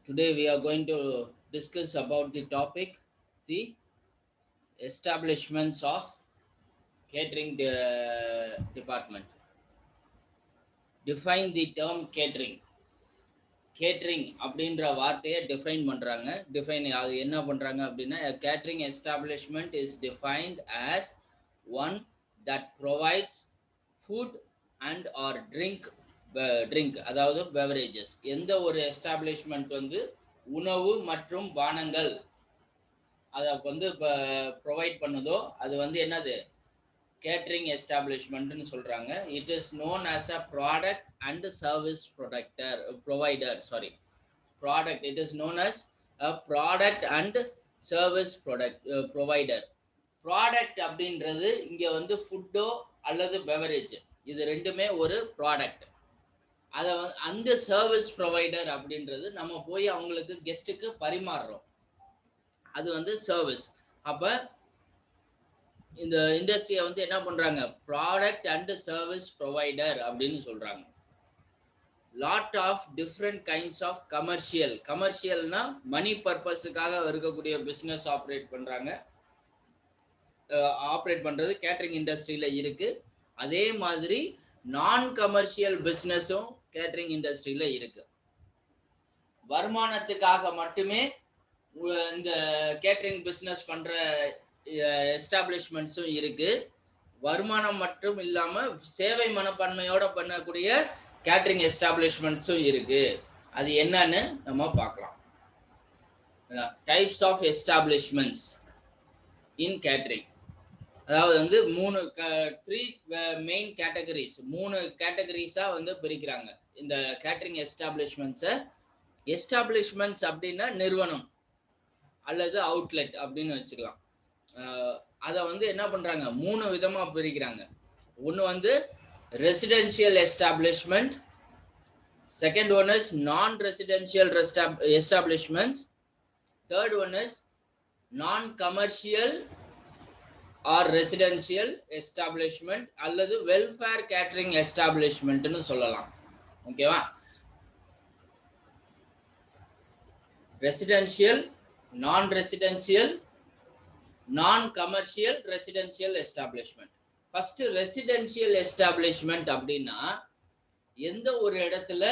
Today we are going to discuss about the topic the establishments of catering department. Define the term catering. Catering அப்படின்ற வார்த்தையை define பண்ணுறாங்க. அது என்ன பண்ணுறாங்க அப்படின்னா catering establishment is defined as one that provides food and or drink அதாவது beverages. எந்த ஒரு எஸ்டாப்ளிஷ்மெண்ட் வந்து உணவு மற்றும் பானங்கள் அதை வந்து இப்போ ப்ரொவைட் பண்ணுதோ அது வந்து என்னது கேட்ரிங் எஸ்டாப்ளிஷ்மெண்ட்னு சொல்கிறாங்க. It is known as a product and service provider. Product it is known as a product and service provider. Product அப்படின்றது இங்கே வந்து ஃபுட்டோ அல்லது பெவரேஜ், இது ரெண்டுமே ஒரு ப்ராடக்ட். அதை அந்த சர்வீஸ் ப்ரொவைடர் அப்படின்றது நம்ம போய் அவங்களுக்கு கெஸ்ட்டுக்கு பரிமாறுறோம், அது வந்து சர்வீஸ். அப்போ இந்த இண்டஸ்ட்ரியை வந்து என்ன பண்றாங்க, ப்ராடக்ட் அண்ட் சர்வீஸ் ப்ரொவைடர் அப்படின்னு சொல்றாங்க. Lot of different kinds of கமர்ஷியல்னா மணி பர்பஸுக்காக இருக்கக்கூடிய பிஸ்னஸ் ஆப்ரேட் பண்றது கேட்டரிங் இண்டஸ்ட்ரியில இருக்கு. அதே மாதிரி நான் கமர்ஷியல் பிஸ்னஸும் கேட்டரிங் இண்டஸ்ட்ரியில இருக்கு. வருமானத்துக்காக மட்டுமே இந்த கேட்டரிங் பிஸ்னஸ் பண்ற எஸ்டாப்ளிஷ்மெண்ட்ஸும் இருக்கு. வருமானம் மட்டும் இல்லாம சேவை மனப்பான்மையோட பண்ணக்கூடிய கேட்டரிங் எஸ்டாப்ளிஷ்மெண்ட்ஸும் இருக்கு. அது என்னன்னு நம்ம பார்க்கலாம். Types of establishments in catering, அதாவது வந்து த்ரீ மெயின் கேட்டகரிஸ், 3 கேட்டகரிஸா வந்து பிரிக்கிறாங்க இந்த கேட்டரிங் எஸ்டாப்ளிஷ்மெண்ட்ஸை. எஸ்டாப்ளிஷ்மெண்ட்ஸ் அப்படின்னா நிறுவனம் அல்லது அவுட்லெட் அப்படின்னு வச்சுக்கலாம். அதை வந்து என்ன பண்றாங்க, 3 விதமா பிரிக்கிறாங்க. ஒன்று வந்து residential establishment, second one is non residential establishments, third one is non commercial or residential establishment அல்லது வெல்ஃபேர் கேட்டரிங் எஸ்டாப்ளிஷ்மெண்ட்னு சொல்லலாம். ஓகேவா? Residential, non residential, non commercial, residential establishment. First residential establishment அப்படின்னா எந்த ஒரு இடத்துல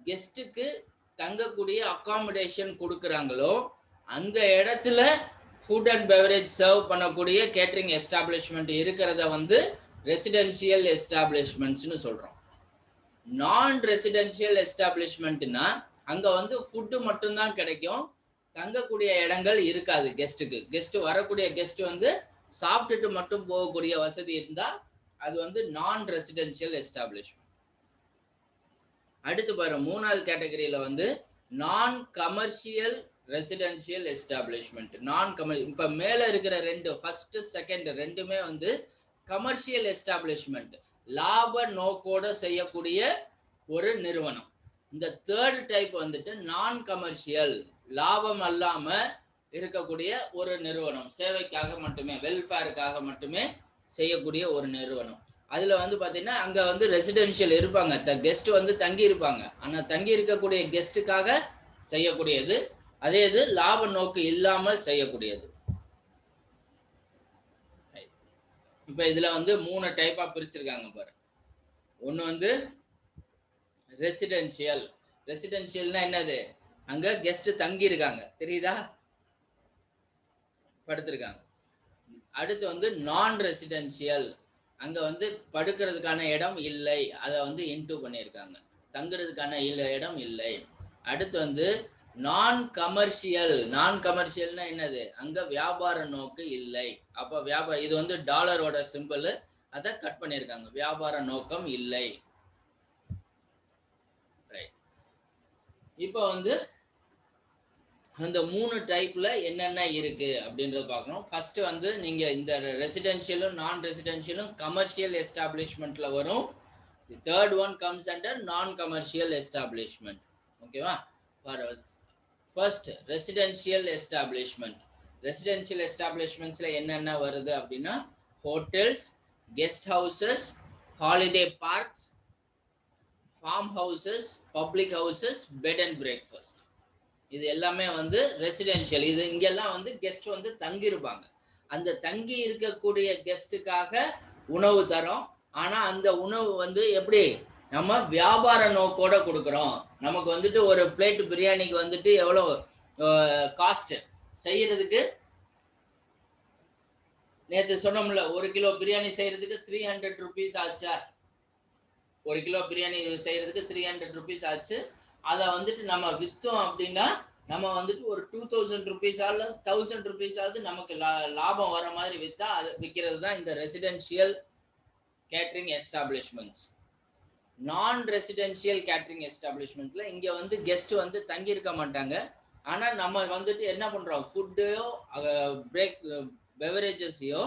கெஸ்ட்டுக்கு தங்கக்கூடிய அகாமடேஷன் கொடுக்குறாங்களோ அந்த இடத்துல ஃபுட் அண்ட் பெவரேஜ் சர்வ் பண்ணக்கூடிய கேட்டரிங் எஸ்டாப்ளிஷ்மெண்ட் இருக்கிறத வந்து ரெசிடென்ஷியல் எஸ்டாப்ளிஷ்மெண்ட்ஸ்னு சொல்றோம். நான் ரெசிடென்ஷியல் எஸ்டாப்ளிஷ்மெண்ட்னா அங்க வந்து ஃபுட்டு மட்டும்தான் கிடைக்கும், தங்கக்கூடிய இடங்கள் இருக்காது. கெஸ்ட் வரக்கூடிய கெஸ்ட் வந்து சாப்பிட்டுட்டு மட்டும் போகக்கூடிய வசதி இருந்தா அது வந்து நான் ரெசிடென்ஷியல் எஸ்டாப்ளிஷ்மெண்ட். அடுத்து பாரு, 3வது கேட்டகரியில வந்து நான் கமர்ஷியல் ரெசிடென்ஷியல் எஸ்டாப்ளிஷ்மெண்ட். இப்ப மேல இருக்கிற ஃபர்ஸ்ட் செகண்ட் ரெண்டுமே வந்து கமர்ஷியல் எஸ்டாப்ளிஷ்மெண்ட், லாப நோக்கோட செய்யக்கூடிய ஒரு நிறுவனம். இந்த தேர்ட் டைப் வந்துட்டு நான் கமர்ஷியல், லாபம் அல்லாம இருக்கக்கூடிய ஒரு நிறுவனம், சேவைக்காக மட்டுமே வெல்ஃபேருக்காக மட்டுமே செய்யக்கூடிய ஒரு நிறுவனம். அதுல வந்து பாத்தீங்கன்னா அங்க வந்து ரெசிடென்ஷியல் இருப்பாங்க, கெஸ்ட் வந்து தங்கி இருப்பாங்க, ஆனா தங்கி இருக்கக்கூடிய கெஸ்ட்டுக்காக செய்யக்கூடியது. அதே இது லாப நோக்கு இல்லாமல் செய்யக்கூடியது. இப்ப இதுல வந்து 3 டைப்பா பிரிச்சிருக்காங்க பாரு. ஒண்ணு வந்து ரெசிடென்ஷியல்னா என்னது, அங்க கெஸ்ட் தங்கி இருக்காங்க, தெரியுதா, படுத்திருக்காங்க. அடுத்து வந்து நான் ரெசிடென்ஷியல், அங்க வந்து படுக்கிறதுக்கான இடம் இல்லை, அதை வந்து இன்டூ பண்ணியிருக்காங்க, தங்குறதுக்கான இடம் இல்லை. அடுத்து வந்து நான் கமர்ஷியல்னா என்னது, அங்க வியாபார நோக்கு இல்லை. அப்ப இது வந்து டாலரோட சிம்பிள், அதை கட் பண்ணியிருக்காங்க, வியாபார நோக்கம் இல்லை. இப்போ வந்து அந்த 3 டைப்ல என்னென்ன இருக்கு அப்படின்றத பார்க்கணும். ஃபர்ஸ்ட் வந்து நீங்க இந்த ரெசிடென்ஷியலும் நான் ரெசிடென்ஷியலும் கமர்ஷியல் எஸ்டாப்ளிஷ்மெண்ட்ல வரும். The third one comes under non commercial establishment. ஓகேவா? ஃபர்ஸ்ட் ரெசிடென்ஷியல் எஸ்டாப்ளிஷ்மெண்ட்ஸ்ல என்னென்ன வருது அப்படின்னா hotels, guest houses, holiday parks, farm houses, public houses, bed and breakfast. இது எல்லாமே வந்து ரெசிடென்ஷியல். இது இங்கெல்லாம் வந்து கெஸ்ட் வந்து தங்கி இருப்பாங்க. அந்த தங்கி இருக்கக்கூடிய கெஸ்ட்டுக்காக உணவு தரோம். ஆனா அந்த உணவு வந்து எப்படி நம்ம வியாபார நோக்கோட கொடுக்குறோம். நமக்கு வந்துட்டு ஒரு பிளேட் பிரியாணிக்கு வந்துட்டு எவ்வளோ காஸ்ட் செய்யறதுக்கு, நேற்று சொன்னோம்ல 1 கிலோ பிரியாணி செய்யறதுக்கு 300 rupees ஆச்சா? 1 கிலோ பிரியாணி செய்யறதுக்கு 300 rupees ஆச்சு. அதை வந்துட்டு நம்ம விற்றோம் அப்படின்னா நம்ம வந்துட்டு ஒரு 2000 rupees 1000 rupees ஆகுது நமக்கு லாபம் வர மாதிரி விற்றா அது விற்கிறது தான் இந்த ரெசிடென்ஷியல் கேட்டரிங் எஸ்டாப்ளிஷ்மெண்ட்ஸ். நான் ரெசிடென்ஷியல் கேட்டரிங் எஸ்டாப்ளிஷ்மெண்ட்ல இங்க வந்து கெஸ்ட் வந்து தங்கி இருக்க மாட்டாங்க. ஆனா நம்ம வந்துட்டு என்ன பண்றோம், ஃபுட்டையோ பிரேக் பெவரேஜஸையோ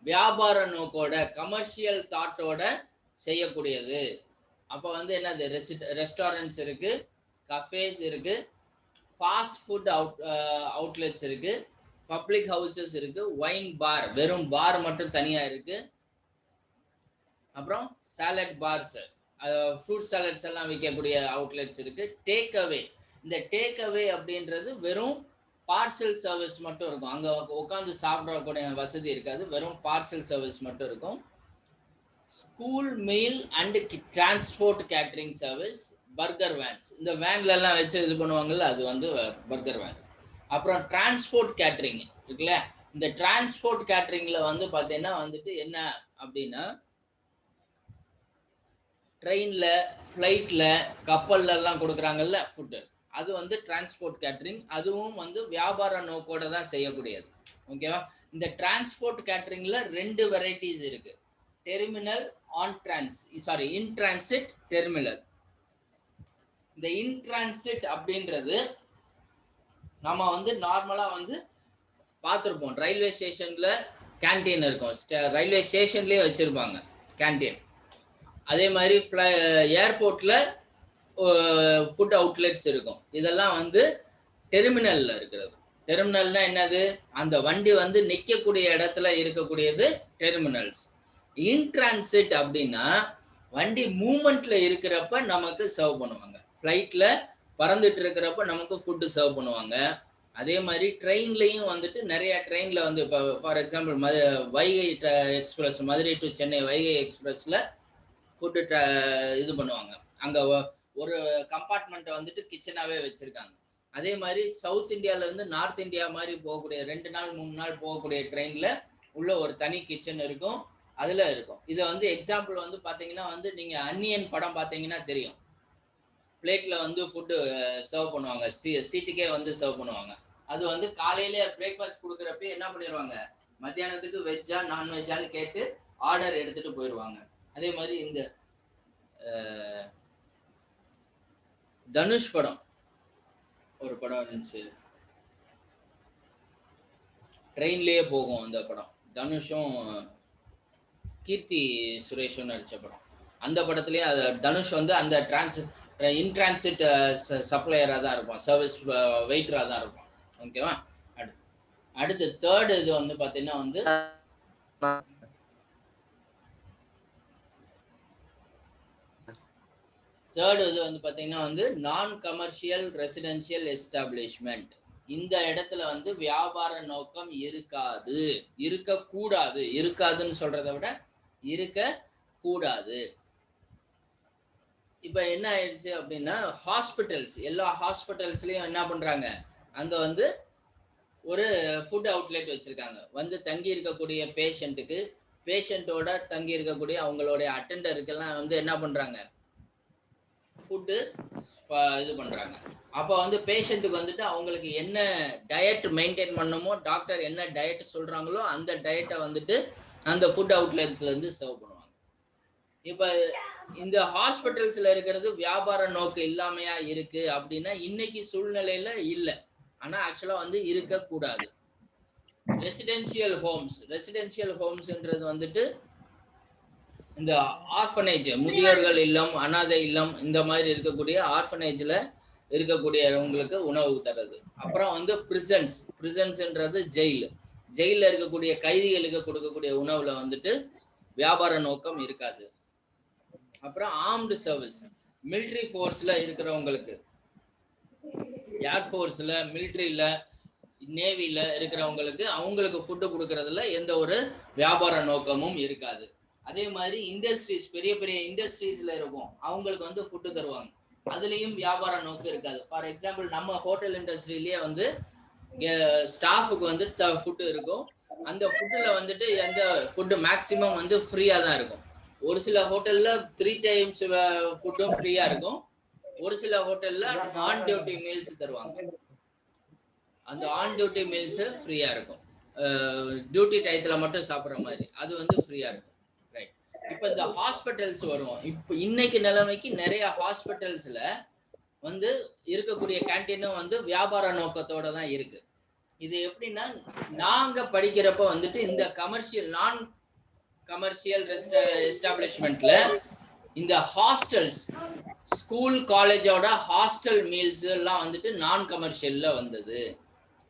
வியாபார நோக்கோட கமர்ஷியல் தாட்டோட செய்யக்கூடியது. அப்போ வந்து என்னது, ரெஸ்டாரண்ட்ஸ் இருக்கு, கஃபேஸ் இருக்கு, ஃபாஸ்ட் ஃபுட் அவுட்லெட்ஸ் இருக்கு, பப்ளிக் ஹவுசஸ் இருக்கு, ஒயின் பார் வெறும் பார் மட்டும் தனியா இருக்கு, அப்புறம் சாலட் பார்ஸ் ஃப்ரூட் சாலட்ஸ் எல்லாம் விற்கக்கூடிய அவுட்லெட்ஸ் இருக்கு, டேக் அவே. இந்த டேக் அவே அப்படின்றது வெறும் பார்சல் சர்வீஸ் மட்டும் இருக்கும். அங்க உட்காந்து சாப்பிடக்கூடிய வசதி இருக்காது, வெறும் பார்சல் சர்வீஸ் மட்டும் இருக்கும். School meal and transport catering service, burger vans, இந்த வேன்ல எல்லாம் வச்சு இது பண்ணுவாங்கல்ல, அது வந்து பர்கர் வேன்ஸ். அப்புறம் டிரான்ஸ்போர்ட் கேட்டரிங் இருக்குல்ல, இந்த டிரான்ஸ்போர்ட் கேட்டரிங்ல வந்து பார்த்தீங்கன்னா வந்துட்டு என்ன அப்படின்னா, ட்ரெயின்ல, ஃப்ளைட்ல, கப்பல்ல எல்லாம் கொடுக்குறாங்கல்ல ஃபுட்டு, அது வந்து டிரான்ஸ்போர்ட் கேட்டரிங். அதுவும் வந்து வியாபார நோக்கோட தான் செய்யக்கூடியது. ஓகேவா? இந்த டிரான்ஸ்போர்ட் கேட்டரிங்ல 2 வெரைட்டிஸ் இருக்கு. டெர்மினல் இன் டிரான்சிட் டெர்மினல். இந்த இன் டிரான்சிட் அப்படின்றது நம்ம வந்து நார்மலா வந்து பார்த்துருப்போம். ரயில்வே ஸ்டேஷன்ல கேன்டீன் இருக்கும், ரயில்வே ஸ்டேஷன்லயே வச்சிருப்பாங்க கேன்டீன். அதே மாதிரி ஏர்போர்ட்ல ஃபுட் அவுட்லெட்ஸ் இருக்கும். இதெல்லாம் வந்து டெர்மினல்ல இருக்கிறது. டெர்மினல்னா என்னது, அந்த வண்டி வந்து நிற்கக்கூடிய இடத்துல இருக்கக்கூடியது டெர்மினல்ஸ். இன் டிரான்சிட் அப்படின்னா வண்டி மூவ்மெண்ட்ல இருக்கிறப்ப நமக்கு சர்வ் பண்ணுவாங்க. ஃப்ளைட்ல பறந்துட்டு இருக்கிறப்ப நமக்கு ஃபுட்டு சர்வ் பண்ணுவாங்க. அதே மாதிரி ட்ரெயின்லையும் வந்துட்டு நிறைய ட்ரெயின்ல வந்து இப்போ for example Vaigai Express, Madurai to Chennai Vaigai எக்ஸ்பிரஸ்ல ஃபுட்டு இது பண்ணுவாங்க. அங்க ஒரு கம்பார்ட்மெண்ட்டை வந்துட்டு கிச்சனாவே வச்சிருக்காங்க. அதே மாதிரி சவுத் இந்தியால இருந்து நார்த் இந்தியா மாதிரி போகக்கூடிய 2 நாள் 3 நாள் போகக்கூடிய ட்ரெயின்ல உள்ள ஒரு தனி கிச்சன் இருக்கும், அதுல இருக்கும். இதை வந்து எக்ஸாம்பிள் வந்து பாத்தீங்கன்னா வந்து நீங்க அன்னியன் படம் பாத்தீங்கன்னா தெரியும். பிளேட்ல வந்து ஃபுட்டு சர்வ் பண்ணுவாங்க, சீட்டுக்கே வந்து சர்வ் பண்ணுவாங்க. அது வந்து காலையில பிரேக்ஃபாஸ்ட் கொடுக்குறப்ப என்ன பண்ணிடுவாங்க, மத்தியானத்துக்கு வெஜ்ஜா நான்வெஜ்ஜான்னு கேட்டு ஆர்டர் எடுத்துட்டு போயிடுவாங்க. அதே மாதிரி இந்த தனுஷ் படம் ஒரு படம் இருந்துச்சு, ட்ரெயின்லயே போகும் அந்த படம், தனுஷும் கீர்த்தி சுரேஷும் நடிச்ச படம். அந்த படத்துலயே தனுஷ் வந்து அந்த இன் டிரான்சிட் சப்ளையரா தான் இருப்பான், சர்வீஸ் வெயிட்டரா தான் இருப்பான். ஓகேவா? அடுத்து தேர்ட் இது வந்து பாத்தீங்கன்னா வந்து தேர்ட் இது வந்து பாத்தீங்கன்னா வந்து நான் கமர்ஷியல் ரெசிடென்ஷியல் எஸ்டாப்ளிஷ்மெண்ட். இந்த இடத்துல வந்து வியாபார நோக்கம் இருக்காது, இருக்கக்கூடாது. இருக்காதுன்னு சொல்றதை விட இருக்க கூடாது. இப்ப என்ன ஆயிடுச்சு அப்படின்னா, ஹாஸ்பிட்டல்ஸ், எல்லா ஹாஸ்பிட்டல்ஸ்லயும் என்ன பண்றாங்க, அங்க வந்து ஒரு ஃபுட் அவுட்லெட் வச்சிருக்காங்க. வந்து தங்கி இருக்கக்கூடிய பேஷண்ட்டோட தங்கி இருக்கக்கூடிய அவங்களுடைய அட்டெண்டருக்கெல்லாம் வந்து என்ன பண்றாங்க, ஃபுட்டு இது பண்றாங்க. அப்போ வந்து பேஷண்ட்டுக்கு வந்துட்டு அவங்களுக்கு என்ன டயட் மெயின்டைன் பண்ணணுமோ, டாக்டர் என்ன டயட் சொல்றாங்களோ அந்த டயட்டை வந்துட்டு அந்த ஃபுட் அவுட்லெட்ல இருந்து சர்வ் பண்ணுவாங்க. இப்ப இந்த ஹாஸ்பிட்டல்ஸ்ல இருக்கிறது வியாபார நோக்கு இல்லாமையா இருக்கு அப்படின்னா இன்னைக்கு சூழ்நிலையில இல்லை. ஆனா ஆக்சுவலா வந்து இருக்க கூடாது. ரெசிடென்ஷியல் ஹோம்ஸ்ன்றது வந்துட்டு இந்த ஆர்ஃபனேஜ், முதியோர்கள் இல்லம், அனாதை இல்லம், இந்த மாதிரி இருக்கக்கூடிய ஆர்ஃபனேஜ்ல இருக்கக்கூடியவங்களுக்கு உணவு தர்றது. அப்புறம் வந்து பிரிசன்ஸ்ன்றது ஜெயில இருக்கக்கூடிய கைதிகளுக்கு கொடுக்கக்கூடிய உணவுல வந்துட்டு வியாபார நோக்கம் இருக்காது. அப்புறம் ஆர்ம்டு சர்வீஸ், மிலிட்ரி ஃபோர்ஸ்ல இருக்கிறவங்களுக்கு ஏர்ஃபோர்ஸ்ல, மிலிட்ரியில, நேவில இருக்கிறவங்களுக்கு அவங்களுக்கு ஃபுட்டு கொடுக்கறதுல எந்த ஒரு வியாபார நோக்கமும் இருக்காது. அதே மாதிரி இண்டஸ்ட்ரீஸ், பெரிய பெரிய இண்டஸ்ட்ரீஸ்ல இருக்கும், அவங்களுக்கு வந்து ஃபுட்டு தருவாங்க, அதுலயும் வியாபார நோக்கம் இருக்காது. ஃபார் எக்ஸாம்பிள் நம்ம ஹோட்டல் இண்டஸ்ட்ரியிலேயே வந்து ஸ்டாஃபுக்கு வந்து ஃபுட்டு இருக்கும். அந்த ஃபுட்டுல வந்துட்டு எந்த ஃபுட்டு மேக்சிமம் வந்து ஃப்ரீயா தான் இருக்கும். ஒரு சில ஹோட்டல்ல 3 டைம்ஸ் ஃபுட்டும் ஃப்ரீயா இருக்கும். ஒரு சில ஹோட்டல்ல ஆன் டியூட்டி மீல்ஸ் தருவாங்க. அந்த ஆன் டியூட்டி மீல்ஸ் ஃப்ரீயா இருக்கும். டியூட்டி டயத்துல மட்டும் சாப்பிட்ற மாதிரி அது வந்து ஃப்ரீயா இருக்கும். ரைட். இப்போ இந்த ஹாஸ்பிட்டல்ஸ் வரும். இப்போ இன்னைக்கு நிலைமைக்கு நிறைய ஹாஸ்பிட்டல்ஸ்ல வந்து இருக்கக்கூடிய கேண்டீனும் வந்து வியாபார நோக்கத்தோட தான் இருக்கு. இது எப்படின்னா, நாங்க படிக்கிறப்ப வந்துட்டு இந்த கமர்ஷியல், நான் கமர்ஷியல் எஸ்டாப்ளிஷ்மெண்ட்ல இந்த ஹாஸ்டல்ஸ், ஸ்கூல் காலேஜோட ஹாஸ்டல் மீல்ஸ் எல்லாம் வந்துட்டு நான் கமர்ஷியல்ல வந்தது.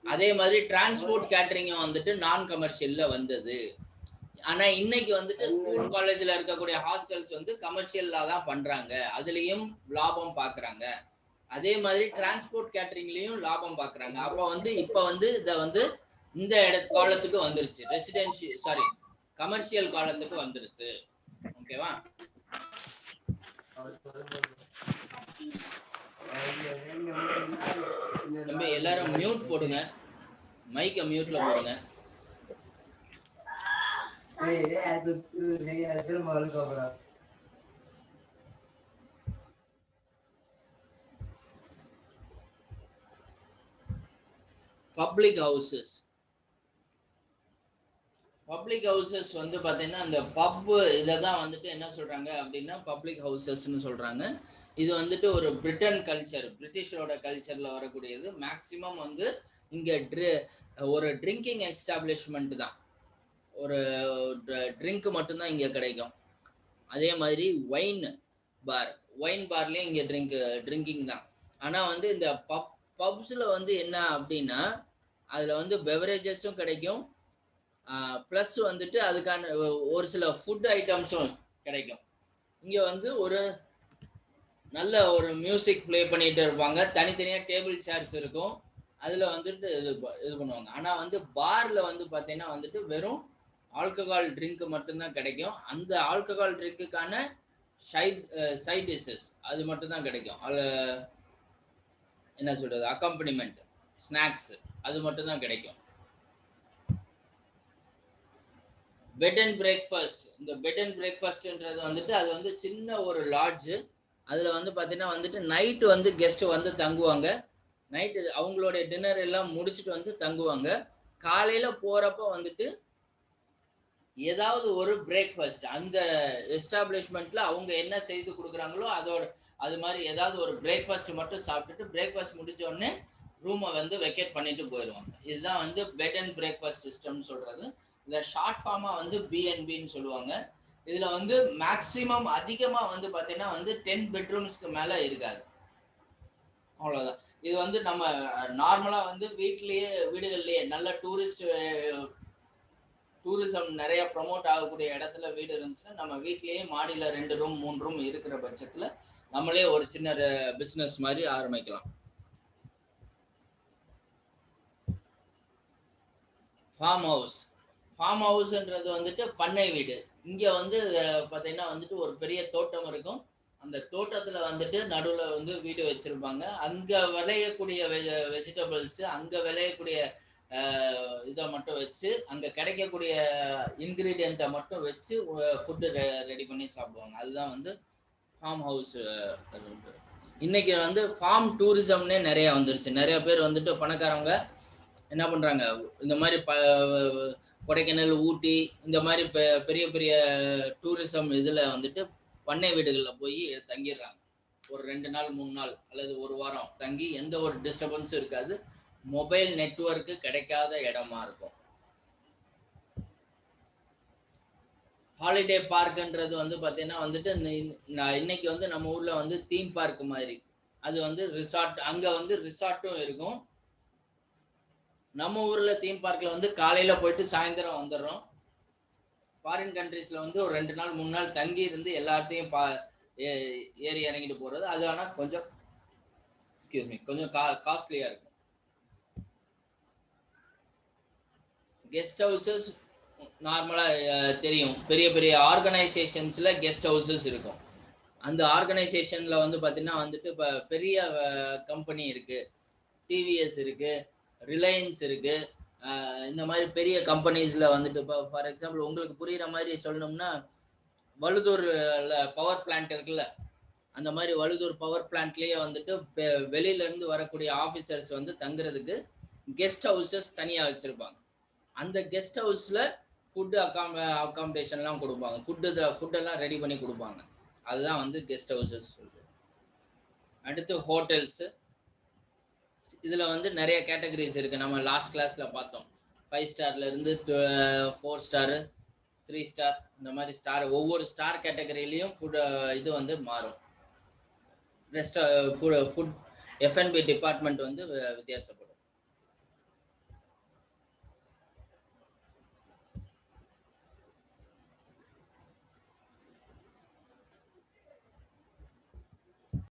அதே மாதிரி டிரான்ஸ்போர்ட் கேட்டரிங்கும் வந்துட்டு நான் கமர்ஷியல்ல வந்தது. ஆனா இன்னைக்கு வந்துட்டு ஸ்கூல் காலேஜ்ல இருக்கக்கூடிய ஹாஸ்டல்ஸ் வந்து கமர்ஷியலா தான் பண்றாங்க, அதுலயும் லாபம் பாக்குறாங்க. அதே மாதிரி டிரான்ஸ்போர்ட் கேட்டரிங்லயும் லாபம் பாக்குறாங்க. அப்ப வந்து இப்ப வந்து இத வந்து இந்த காலத்துக்கு வந்துருச்சு, ரெசிடென்ஷியல் சாரி கமர்ஷியல் காலத்துக்கு வந்துருச்சு. ஓகேவா? தம்பி எல்லாரும் மியூட் போடுங்க, மைக்க மியூட்ல போடுங்க. பப்ளிக் ஹவுசஸ், பப்ளிக் ஹவுசஸ் வந்து பாத்தீங்கன்னா இந்த பப் இதை தான் வந்துட்டு என்ன சொல்றாங்க அப்படின்னா பப்ளிக் ஹவுசஸ்ன்னு சொல்றாங்க. இது வந்துட்டு ஒரு பிரிட்டன் கல்ச்சர், பிரிட்டிஷோட கல்ச்சர்ல வரக்கூடியது. மேக்சிமம் வந்து இங்க ஒரு ட்ரிங்கிங் எஸ்டாப்ளிஷ்மெண்ட் தான், ஒரு ட்ரிங்க் மட்டும்தான் இங்க கிடைக்கும். அதே மாதிரி ஒயின் பார், ஒயின் பார்லயும் இங்க ட்ரிங்கிங் தான். ஆனா வந்து இந்த பப்ஸ்ல வந்து என்ன அப்படின்னா அதுல வந்து பெவரேஜஸும் கிடைக்கும், ப்ளஸ் வந்துட்டு அதுக்கான ஒரு சில ஃபுட் ஐட்டம்ஸும் கிடைக்கும். இங்க வந்து ஒரு நல்ல ஒரு மியூசிக் ப்ளே பண்ணிட்டு இருப்பாங்க, தனித்தனியாக டேபிள் சேர்ஸ் இருக்கும், அதுல வந்துட்டு இது பண்ணுவாங்க. ஆனா வந்து பார்ல வந்து பார்த்தீங்கன்னா வந்துட்டு வெறும் ஆல்கஹால் ட்ரிங்க் மட்டும்தான் கிடைக்கும். அந்த ஆல்கஹால் ட்ரிங்க்குக்கான சைட் டிஷஸ் அது மட்டும்தான் கிடைக்கும். அதில் என்ன சொல்றது, அக்கம்பனிமெண்ட் ஸ்நாக்ஸ் அது மட்டும்தான் கிடைக்கும். பெட் அண்ட் பிரேக்ஃபாஸ்ட், இந்த பெட் அண்ட் பிரேக்ஃபாஸ்ட்ன்றது வந்துட்டு அது வந்து சின்ன ஒரு லாட்ஜ். அதில் வந்து பார்த்தீங்கன்னா வந்துட்டு நைட்டு வந்து கெஸ்ட் வந்து தங்குவாங்க, நைட்டு அவங்களுடைய டின்னர் எல்லாம் முடிச்சுட்டு வந்து தங்குவாங்க. காலையில் போகிறப்ப வந்துட்டு ஏதாவது ஒரு பிரேக்ஃபாஸ்ட் அந்த எஸ்டாப்ளிஷ்மெண்ட்டில் அவங்க என்ன செய்து கொடுக்குறாங்களோ அதோட அது மாதிரி ஏதாவது ஒரு பிரேக்ஃபாஸ்ட் மட்டும் சாப்பிட்டுட்டு பிரேக்ஃபாஸ்ட் முடிச்ச உடனே ரூமை வந்து வெக்கேட் பண்ணிட்டு போயிடுவாங்க. இதுதான் வந்து பெட் அண்ட் பிரேக்ஃபாஸ்ட் சிஸ்டம் சொல்கிறது. இதை ஷார்ட் ஃபார்மாக வந்து பிஎன்பின்னு சொல்லுவாங்க. இதில் வந்து மேக்சிமம் அதிகமாக வந்து பார்த்தீங்கன்னா வந்து 10 பெட்ரூம்ஸ்க்கு மேலே இருக்காது, அவ்வளோதான். இது வந்து நம்ம நார்மலாக வந்து வீடுகள்லேயே நல்ல டூரிசம் நிறைய ப்ரமோட் ஆகக்கூடிய இடத்துல வீடு இருந்துச்சுன்னா நம்ம வீட்லேயே மாடியில் 2 ரூம் 3 ரூம் இருக்கிற பட்சத்தில் நம்மளே ஒரு சின்ன பிஸ்னஸ் மாதிரி ஆரம்பிக்கலாம். ஃபார்ம் ஹவுஸ், ஃபார்ம் ஹவுஸ்ன்றது வந்துட்டு பண்ணை வீடு. இங்கே வந்து பார்த்தீங்கன்னா வந்துட்டு ஒரு பெரிய தோட்டம் இருக்கும், அந்த தோட்டத்தில் வந்துட்டு நடுவில் வந்து வீடு வச்சுருப்பாங்க. அங்கே விளையக்கூடிய வெஜிடபிள்ஸு, அங்கே விளையக்கூடிய இதை மட்டும் வச்சு, அங்கே கிடைக்கக்கூடிய இன்க்ரீடியண்ட்டை மட்டும் வச்சு ஃபுட்டு ரெடி பண்ணி சாப்பிடுவாங்க. அதுதான் வந்து ஃபார்ம் ஹவுஸ். இன்னைக்கு வந்து ஃபார்ம் டூரிசம்னே நிறைய வந்துருச்சு. நிறைய பேர் வந்துட்டு பணக்காரவங்க என்ன பண்ணுறாங்க, இந்த மாதிரி கொடைக்கானல், ஊட்டி இந்த மாதிரி பெரிய பெரிய டூரிசம் இதில் வந்துட்டு பண்ணை வீடுகளில் போய் தங்கிடுறாங்க. ஒரு 2 நாள் 3 நாள் அல்லது ஒரு வாரம் தங்கி எந்த ஒரு டிஸ்டர்பன்ஸும் இருக்காது, மொபைல் நெட்வொர்க்கு கிடைக்காத இடமா இருக்கும். ஹாலிடே பார்க்குன்றது வந்து பார்த்தீங்கன்னா வந்துட்டு இன்னைக்கு வந்து நம்ம ஊரில் வந்து தீம் பார்க் மாதிரி, அது வந்து ரிசார்ட், அங்கே வந்து ரிசார்ட்டும் இருக்கும். நம்ம ஊரில் தீம் பார்க்கில் வந்து காலையில் போயிட்டு சாயந்தரம் வந்துடுறோம். ஃபாரின் கண்ட்ரீஸில் வந்து ஒரு 2 நாள் 3 நாள் தங்கி இருந்து எல்லாத்தையும் ஏறி இறங்கிட்டு போகிறது. அது ஆனால் கொஞ்சம் கொஞ்சம் காஸ்ட்லியா இருக்கும். கெஸ்ட் ஹவுசஸ் நார்மலா தெரியும், பெரிய பெரிய ஆர்கனைசேஷன்ஸ்ல கெஸ்ட் ஹவுசஸ் இருக்கும். அந்த ஆர்கனைசேஷன்ல வந்து பாத்தீங்கன்னா வந்துட்டு இப்ப பெரிய கம்பெனி இருக்கு, டிவிஎஸ் இருக்கு, ரிலையன்ஸ் இருக்கு, இந்த மாதிரி பெரிய கம்பெனிஸ்ல வந்துட்டு இப்போ ஃபார் எக்ஸாம்பிள் உங்களுக்கு புரியுற மாதிரி சொல்லணும்னா வழுதூர்ல பவர் பிளான்ட் இருக்குல்ல, அந்த மாதிரி வழுதூர் பவர் பிளான்ட்லயே வந்துட்டு வெளியில இருந்து வரக்கூடிய ஆஃபீஸர்ஸ் வந்து தங்குறதுக்கு கெஸ்ட் ஹவுசஸ் தனியா வச்சிருப்பாங்க. அந்த கெஸ்ட் ஹவுஸ்ல ஃபுட்டு அகாமடேஷன்லாம் கொடுப்பாங்க, ஃபுட்டெல்லாம் ரெடி பண்ணி கொடுப்பாங்க. அதுதான் வந்து கெஸ்ட் ஹவுசஸ் சொல்றது. அடுத்து ஹோட்டல்ஸ். இதுல வந்து நிறைய கேட்டகரிஸ் இருக்கு. நம்ம லாஸ்ட் கிளாஸ்ல பார்த்தோம், 5 ஸ்டார்ல இருந்து 4 ஸ்டார், 3 ஸ்டார், இந்த மாதிரி ஸ்டார், ஒவ்வொரு ஸ்டார் கேட்டகரியிலையும் ஃபுட் இது வந்து மாறும். ஃபுட் F&B டிபார்ட்மெண்ட் வந்து வித்தியாசப்படும்.